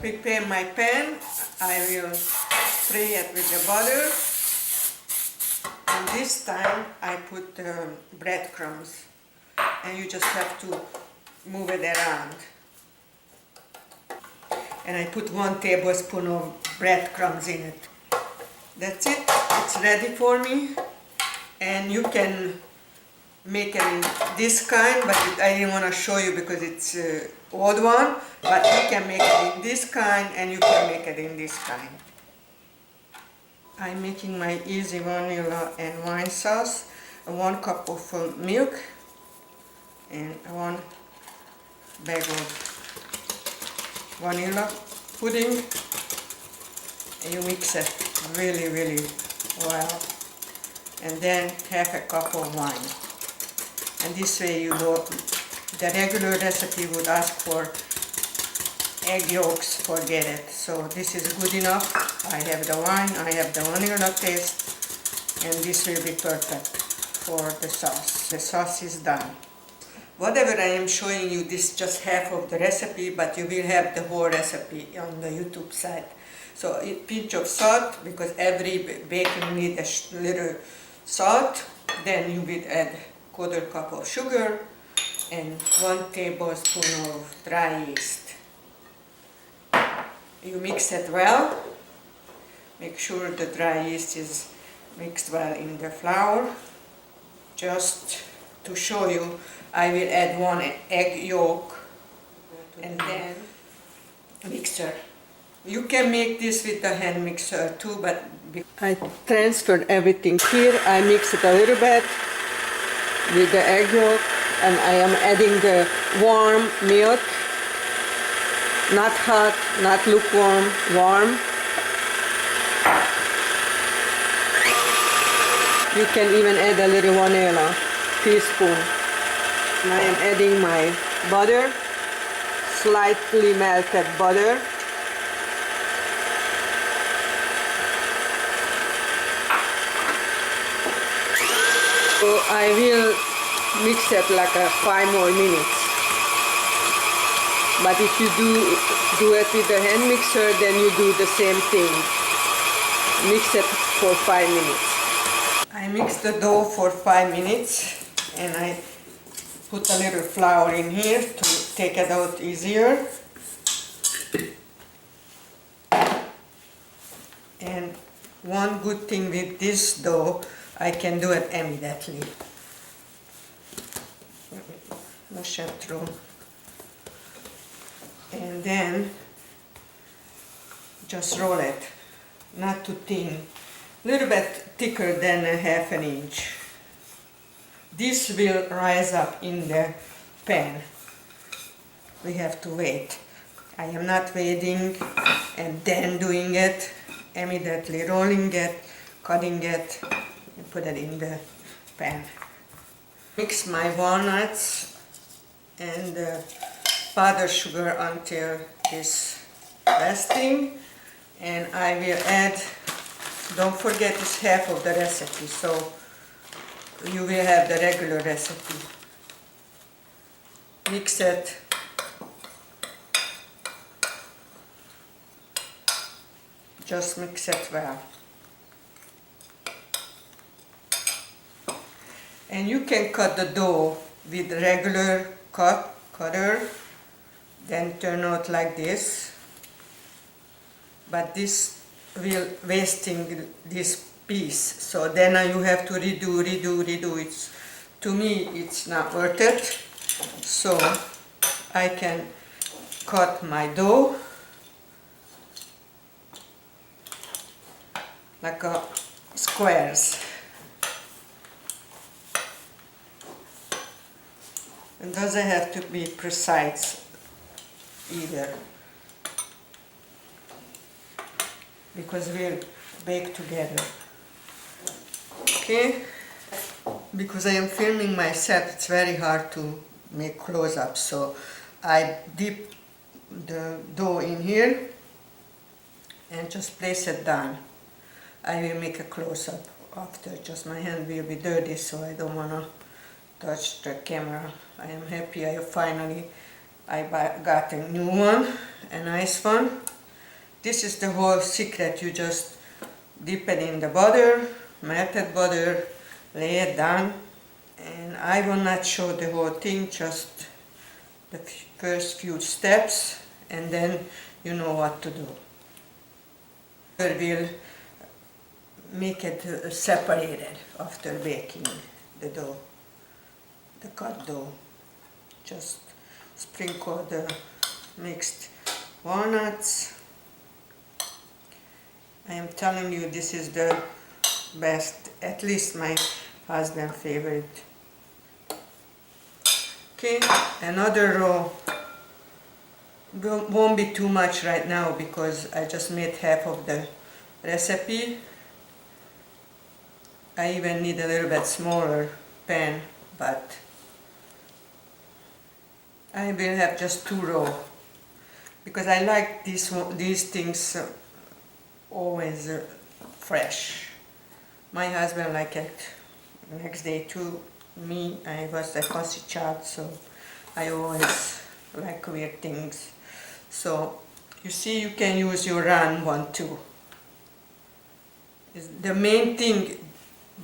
prepare my pan, I will spray it with the butter, and this time I put breadcrumbs, and you just have to move it around. And I put 1 tablespoon of breadcrumbs in it. That's it, it's ready for me, and you can make it in this kind, but I didn't want to show you because it's old one, but you can make it in this kind and you can make it in this kind. I'm making my easy vanilla and wine sauce, 1 cup of milk and 1 bag of vanilla pudding, and you mix it really well, and then half a cup of wine. And this way you know, the regular recipe would ask for egg yolks, forget it. So this is good enough. I have the wine, I have the vanilla taste, and this will be perfect for the sauce. The sauce is done. Whatever I am showing you, this is just half of the recipe, but you will have the whole recipe on the YouTube site. So a pinch of salt, because every baking needs a little salt. Then you will add 1/4 cup of sugar and 1 tablespoon of dry yeast. You mix it well. Make sure the dry yeast is mixed well in the flour. Just to show you, I will add 1 egg yolk and then mixer. You can make this with the hand mixer too, but I transferred everything here. I mix it a little bit with the egg yolk, and I am adding the warm milk, not hot, not lukewarm, warm. You can even add a little vanilla, teaspoon. I am adding my butter, slightly melted butter. So I will mix it like 5 more minutes. But if you do it with the hand mixer, then you do the same thing. Mix it for 5 minutes. I mixed the dough for 5 minutes, and I put a little flour in here to take it out easier. And one good thing with this dough, I can do it immediately. Mush it through. And then just roll it, not too thin, a little bit thicker than a 1/2 inch. This will rise up in the pan. We have to wait. I am not waiting and then doing it, immediately rolling it, cutting it, and put it in the pan. Mix my walnuts and powdered sugar until it's resting, and I will add, don't forget it's half of the recipe, so you will have the regular recipe. Mix it. Just mix it well. And you can cut the dough with regular cutter, then turn out like this. But this will wasting this piece, so then you have to redo. It's, to me, it's not worth it. So I can cut my dough like squares. It doesn't have to be precise either, because we'll bake together. Okay? Because I am filming myself, it's very hard to make close-ups, so I dip the dough in here and just place it down. I will make a close-up after, just my hand will be dirty, so I don't want to touch the camera. I am happy I finally got a new one, a nice one. This is the whole secret. You just dip it in the butter, melted butter, lay it down, and I will not show the whole thing, just the first few steps, and then you know what to do. We'll make it separated after baking the dough, the cut dough. Just sprinkle the mixed walnuts. I am telling you, this is the best, at least my husband's favorite. Okay, another row. Won't be too much right now because I just made half of the recipe. I even need a little bit smaller pan, but I will have just 2 rows because I like these things always fresh. My husband liked it next day too. Me, I was a fussy child, so I always like weird things. So you see, you can use your round one too. The main thing,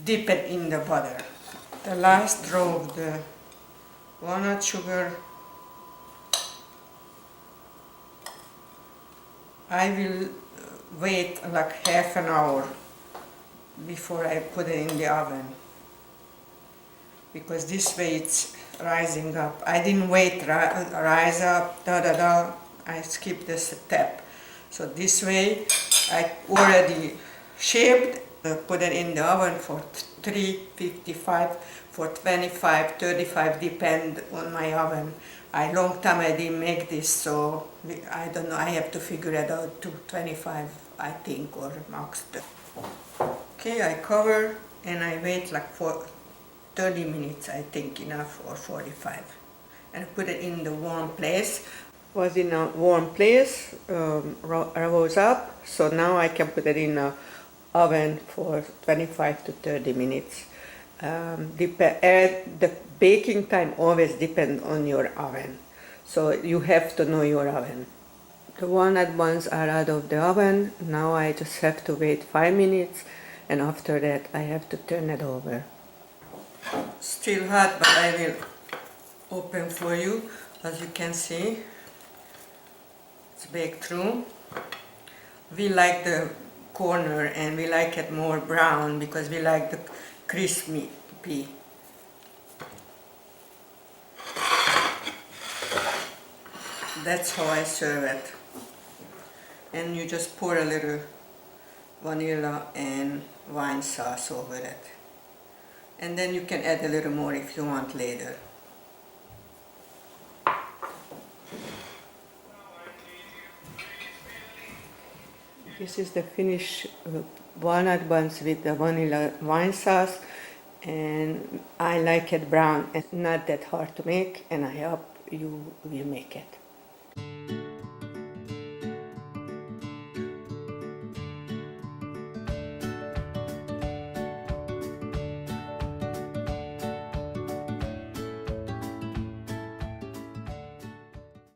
dip it in the butter. The last row of the walnut sugar, I will wait like half an hour before I put it in the oven, because this way it's rising up. I didn't wait rise up, I skipped this step. So this way I already shaped, put it in the oven for 355 for 25, 35, depend on my oven. Long time I didn't make this, so I don't know, I have to figure it out to 25 I think, or max. Okay, I cover and I wait like for 30 minutes, I think enough, or 45, and I put it in the warm place. Was in a warm place, rose up, so now I can put it in a oven for 25 to 30 minutes. The baking time always depends on your oven, so you have to know your oven. The walnut buns are out of the oven. Now I just have to wait 5 minutes, and after that I have to turn it over. Still hot, but I will open for you. As you can see, it's baked through. We like the corner and we like it more brown because we like the crispy. That's how I serve it. And you just pour a little vanilla and wine sauce over it. And then you can add a little more if you want later. This is the finished walnut buns with the vanilla wine sauce, and I like it brown and not that hard to make, and I hope you will make it.